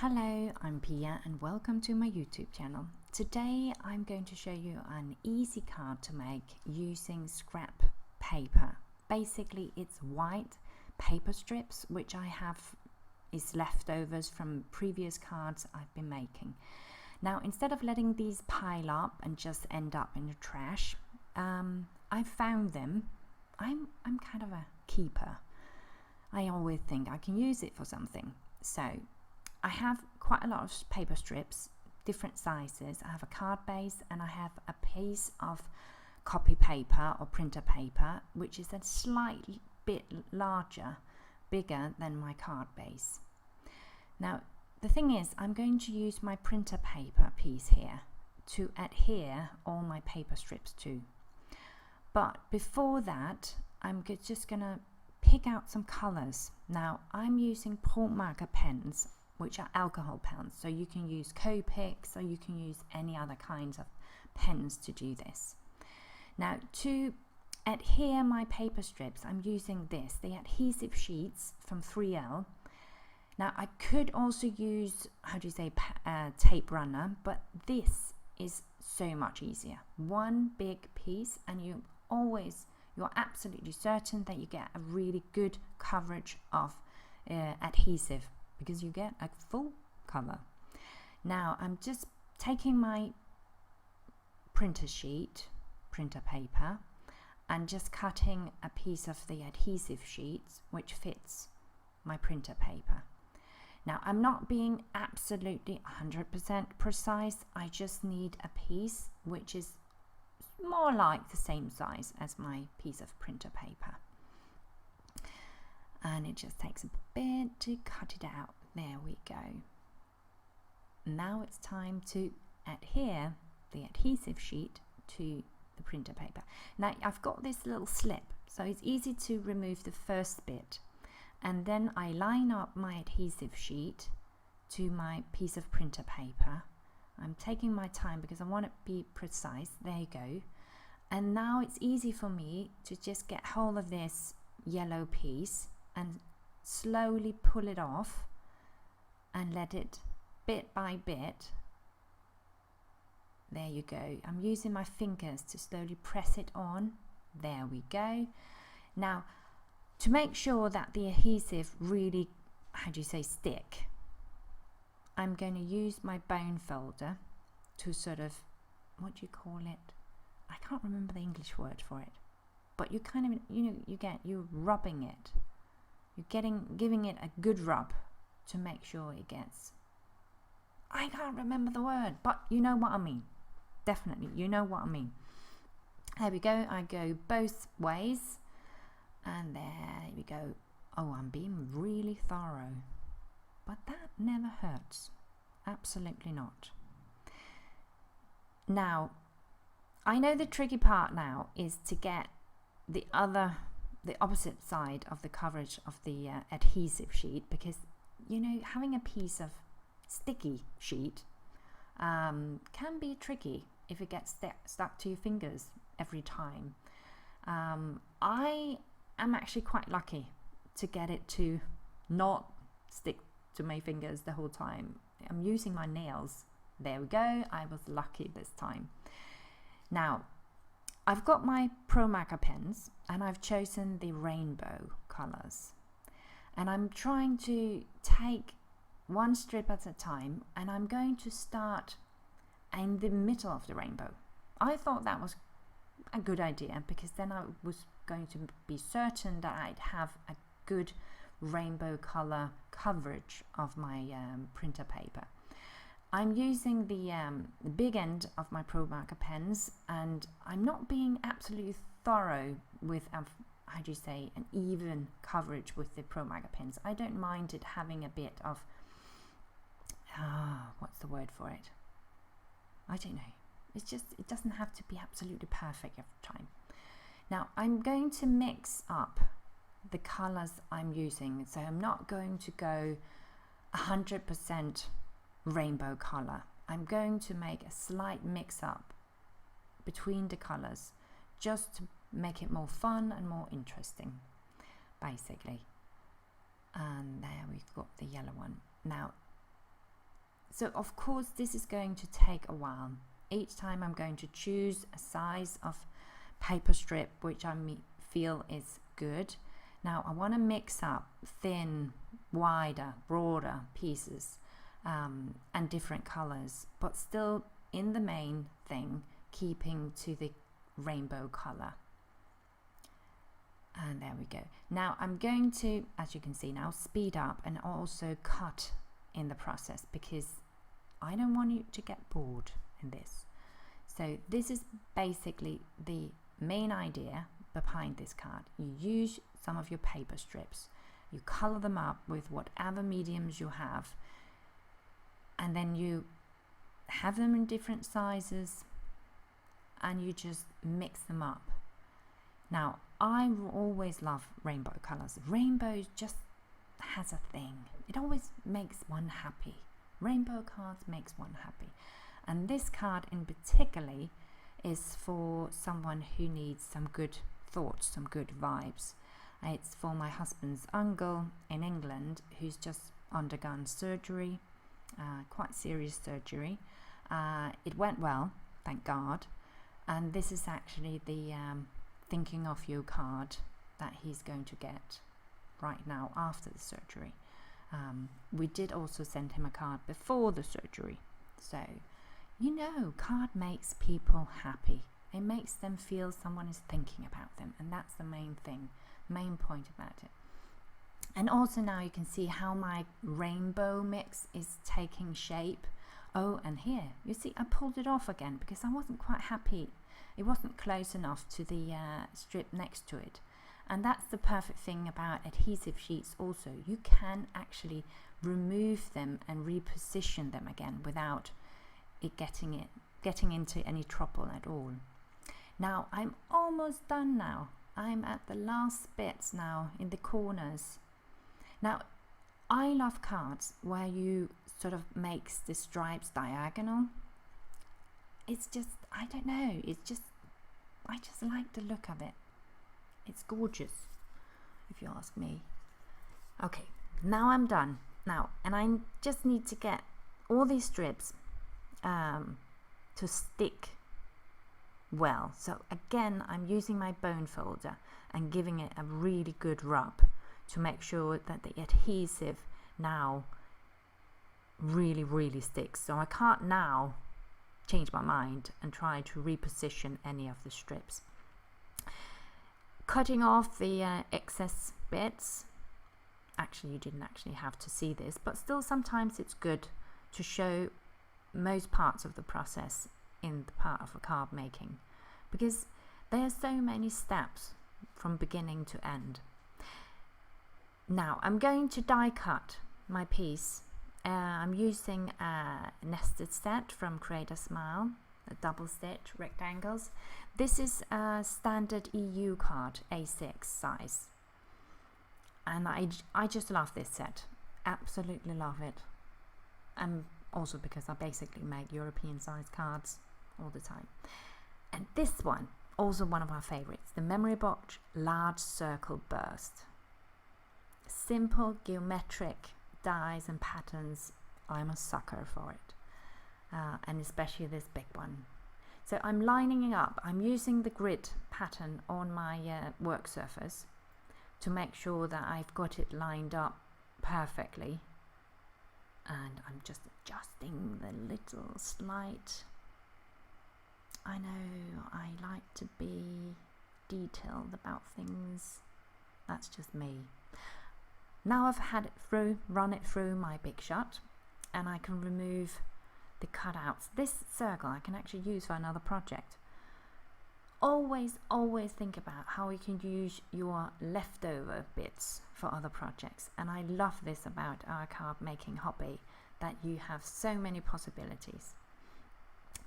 Hello, I'm Pia and welcome to my YouTube channel. Today I'm going to show you an easy card to make using scrap paper. Basically it's white paper strips which I have is leftovers from previous cards I've been making. Now instead of letting these pile up and just end up in the trash, I found them. I'm kind of a keeper. I always think I can use it for something. So I have quite a lot of paper strips, different sizes. I have a card base and I have a piece of copy paper or printer paper, which is a slightly bit bigger than my card base. Now, the thing is, I'm going to use my printer paper piece here to adhere all my paper strips to. But before that, I'm just gonna pick out some colors. Now, I'm using Promarker pens, which are alcohol pens, so you can use Copics or you can use any other kinds of pens to do this. Now to adhere my paper strips, I'm using the adhesive sheets from 3L. Now I could also use, tape runner, but this is so much easier. One big piece and you're absolutely certain that you get a really good coverage of adhesive, because you get a full cover. Now I'm just taking my printer paper, and just cutting a piece of the adhesive sheets which fits my printer paper. Now I'm not being absolutely 100% precise. I just need a piece which is more like the same size as my piece of printer paper. And it just takes a bit to cut it out. There we go. Now it's time to adhere the adhesive sheet to the printer paper. Now I've got this little slip, so it's easy to remove the first bit, and then I line up my adhesive sheet to my piece of printer paper. I'm taking my time because I want to be precise. There you go. And now it's easy for me to just get hold of this yellow piece and slowly pull it off and let it bit by bit. There you go. I'm using my fingers to slowly press it on. There we go. Now to make sure that the adhesive really, stick, I'm going to use my bone folder to sort of, what do you call it? I can't remember the English word for it, but you kind of, you're rubbing it. You're giving it a good rub to make sure it gets, I can't remember the word, but you know what I mean. Definitely, you know what I mean. There we go. I go both ways, and there we go. Oh, I'm being really thorough, but that never hurts. Absolutely not. Now, I know the tricky part now is to get the opposite side of the coverage of the adhesive sheet, because having a piece of sticky sheet can be tricky if it gets stuck to your fingers every time. I am actually quite lucky to get it to not stick to my fingers the whole time. I'm using my nails. There we go. I was lucky this time. Now I've got my Promarker pens and I've chosen the rainbow colors, and I'm trying to take one strip at a time, and I'm going to start in the middle of the rainbow. I thought that was a good idea, because then I was going to be certain that I'd have a good rainbow color coverage of my printer paper. I'm using the big end of my Promarker pens, and I'm not being absolutely thorough with an even coverage with the Promarker pens. I don't mind it having a bit of what's the word for it? I don't know. It's just, it doesn't have to be absolutely perfect every time. Now I'm going to mix up the colors I'm using, so I'm not going to go 100% rainbow color. I'm going to make a slight mix up between the colors just to make it more fun and more interesting, basically. And there we've got the yellow one. Now So of course this is going to take a while. Each time I'm going to choose a size of paper strip which I feel is good. Now I want to mix up thin, wider, broader pieces and different colors, but still in the main thing keeping to the rainbow color. And there we go. Now I'm going to, as you can see now, speed up and also cut in the process, because I don't want you to get bored in this. So this is basically the main idea behind this card. You use some of your paper strips, you color them up with whatever mediums you have, and then you have them in different sizes and you just mix them up. Now I always love rainbow colors. Rainbow just has a thing. It always makes one happy. Rainbow cards makes one happy. And this card in particularly is for someone who needs some good thoughts, some good vibes. It's for my husband's uncle in England who's just undergone surgery, quite serious surgery. It went well, thank God. And this is actually the thinking of you card that he's going to get right now after the surgery. We did also send him a card before the surgery. So, you know, card makes people happy. It makes them feel someone is thinking about them, and that's the main thing, main point about it. And also now you can see how my rainbow mix is taking shape. Oh, and here you see I pulled it off again because I wasn't quite happy. It wasn't close enough to the strip next to it. And that's the perfect thing about adhesive sheets also. You can actually remove them and reposition them again without it getting into any trouble at all. Now I'm almost done now. I'm at the last bits now in the corners. Now I love cards where you sort of makes the stripes diagonal. It's just, I don't know, it's just, I just like the look of it. It's gorgeous, if you ask me. Okay, now I'm done. Now, and I just need to get all these strips to stick well. So again, I'm using my bone folder and giving it a really good rub to make sure that the adhesive now really sticks. So I can't now change my mind and try to reposition any of the strips. Cutting off the excess bits. Actually, you didn't actually have to see this, but still sometimes it's good to show most parts of the process in the part of a card making, because there are so many steps from beginning to end. Now I'm going to die cut my piece. I'm using a nested set from Create a Smile, a double stitch rectangles. This is a standard EU card, A6 size. And I just love this set, absolutely love it. And also because I basically make European size cards all the time. And this one, also one of our favorites, the Memory Box Large Circle Burst. Simple geometric dies and patterns, I'm a sucker for it. And especially this big one. So I'm lining it up. I'm using the grid pattern on my work surface to make sure that I've got it lined up perfectly. And I'm just adjusting the little slight. I know I like to be detailed about things. That's just me. Now I've had it through, run it through my Big Shot, and I can remove the cutouts. This circle I can actually use for another project. Always think about how you can use your leftover bits for other projects. And I love this about our card making hobby, that you have so many possibilities.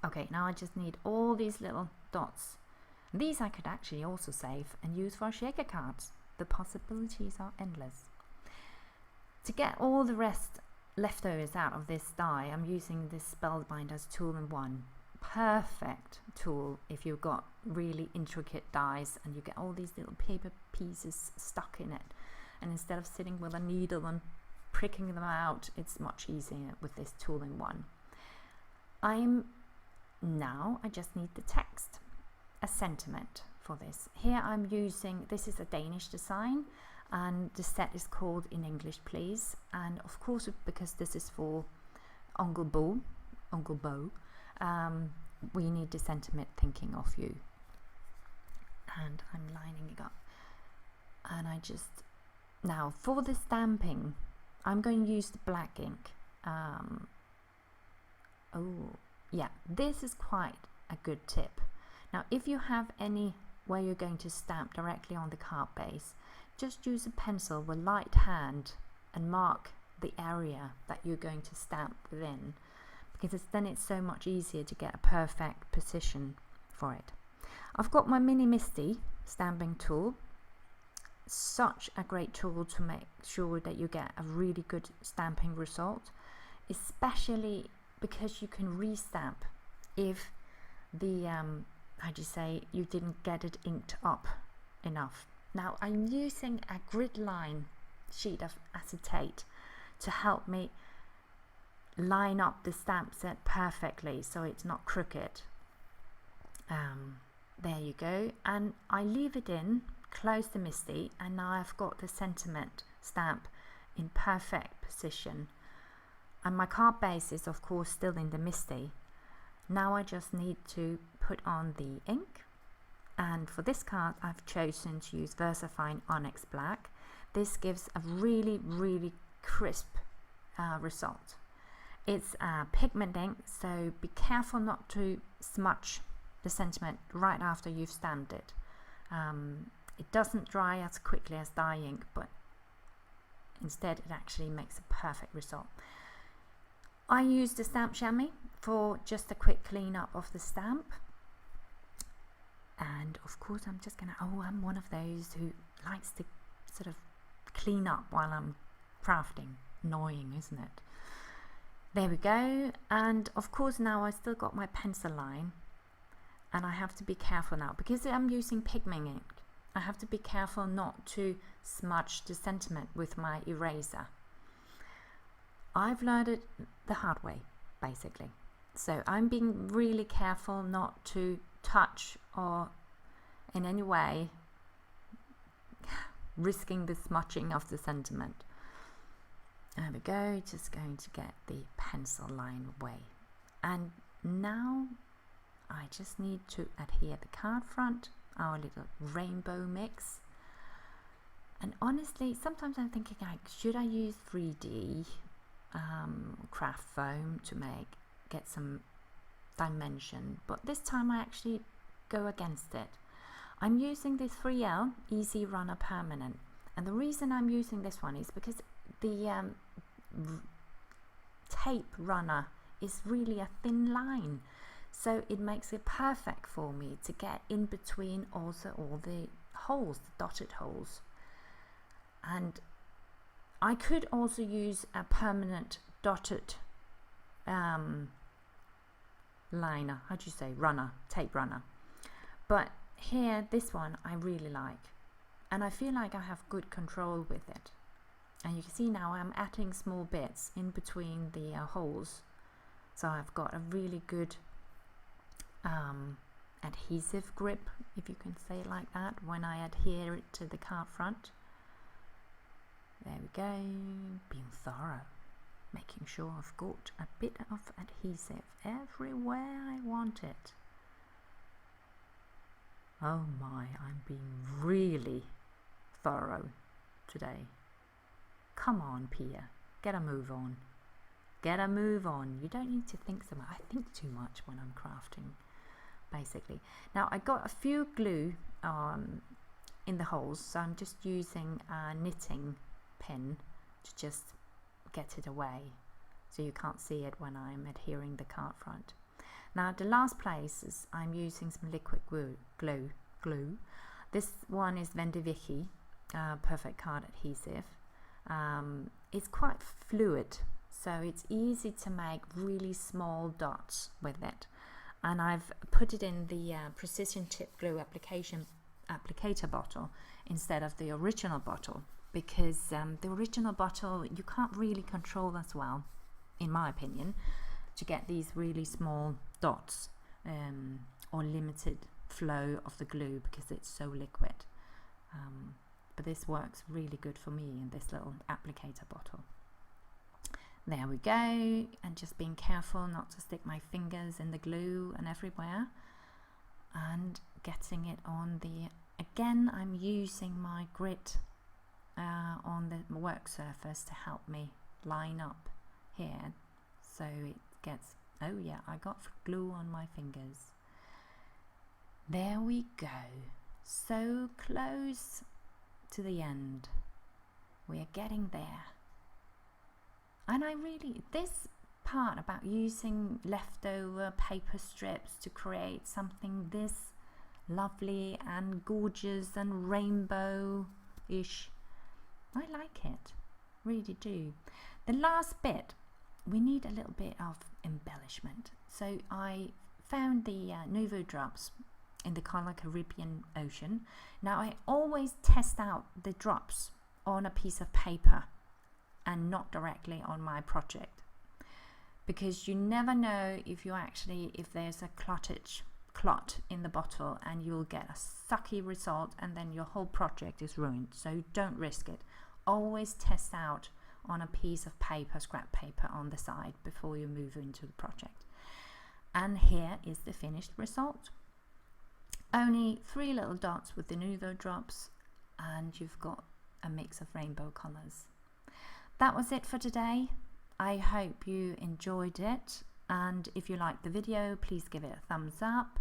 Okay, now I just need all these little dots. These I could actually also save and use for shaker cards. The possibilities are endless. To get all the rest leftovers out of this die, I'm using this Spellbinders Tool-in-One. Perfect tool if you've got really intricate dies and you get all these little paper pieces stuck in it, and instead of sitting with a needle and pricking them out, it's much easier with this all-in-one. I just need the text, a sentiment for this. Here I'm using, this is a Danish design, and the set is called In English Please, and of course because this is for Uncle Bo, we need the sentiment thinking of you. And I'm lining it up, and now for the stamping I'm going to use the black ink. Oh yeah, this is quite a good tip. Now if you have any where you're going to stamp directly on the card base, just use a pencil with light hand and mark the area that you're going to stamp within, because then it's so much easier to get a perfect position for it. I've got my mini Misty stamping tool, such a great tool to make sure that you get a really good stamping result, especially because you can restamp if the you didn't get it inked up enough. Now I'm using a grid line sheet of acetate to help me line up the stamp set perfectly so it's not crooked. There you go, and I leave it in, close the Misty, and now I've got the sentiment stamp in perfect position, and my card base is of course still in the Misty. Now I just need to put on the ink, and for this card I've chosen to use VersaFine Onyx Black. This gives a really crisp result. It's a pigment ink, so be careful not to smudge the sentiment right after you've stamped it. It doesn't dry as quickly as dye ink, but instead it actually makes a perfect result. I use the stamp chamois for just a quick clean up of the stamp, and of course I'm just gonna, I'm one of those who likes to sort of clean up while I'm crafting. Annoying, isn't it? There we go, and of course now I still got my pencil line, and I have to be careful now because I'm using pigment ink. I have to be careful not to smudge the sentiment with my eraser. I've learned it the hard way, basically. So I'm being really careful not to touch or in any way risking the smudging of the sentiment. There we go, just going to get the pencil line away. And now I just need to adhere the card front, our little rainbow mix. And honestly, sometimes I'm thinking, like, should I use 3D craft foam to get some dimension? But this time I actually go against it. I'm using the 3L Easy Runner Permanent, and the reason I'm using this one is because the tape runner is really a thin line, so it makes it perfect for me to get in between also all the holes, the dotted holes. And I could also use a permanent dotted liner, how do you say, runner, tape runner, but here this one I really like, and I feel like I have good control with it. And you can see now I'm adding small bits in between the holes, so I've got a really good adhesive grip, if you can say it like that, when I adhere it to the card front. There we go, being thorough, making sure I've got a bit of adhesive everywhere I want it. Oh my, I'm being really thorough today. Come on, Pia, get a move on. Get a move on. You don't need to think so much. I think too much when I'm crafting, basically. Now I got a few glue in the holes, so I'm just using a knitting pin to just get it away so you can't see it when I'm adhering the card front. Now the last place is I'm using some liquid glue. This one is Vendivici Perfect Card Adhesive. It's quite fluid, so it's easy to make really small dots with it, and I've put it in the precision tip glue applicator bottle instead of the original bottle. because the original bottle you can't really control as well, in my opinion, to get these really small dots or limited flow of the glue because it's so liquid. But this works really good for me in this little applicator bottle. There we go, and just being careful not to stick my fingers in the glue and everywhere, and getting it on the, again I'm using my grit on the work surface to help me line up here, so it gets, oh yeah, I got glue on my fingers. There we go, so close to the end, we are getting there. And I really, this part about using leftover paper strips to create something this lovely and gorgeous and rainbow-ish, I like it, really do. The last bit, we need a little bit of embellishment. So I found the Nuvo drops in the color Caribbean Ocean. Now I always test out the drops on a piece of paper and not directly on my project, because you never know if you actually, if there's a clot in the bottle, and you'll get a sucky result and then your whole project is ruined. So don't risk it. Always test out on a piece of paper, scrap paper on the side before you move into the project. And here is the finished result. Only 3 little dots with the Nuvo drops, and you've got a mix of rainbow colors. That was it for today. I hope you enjoyed it, and if you liked the video, please give it a thumbs up.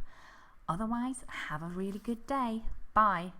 Otherwise, have a really good day. Bye.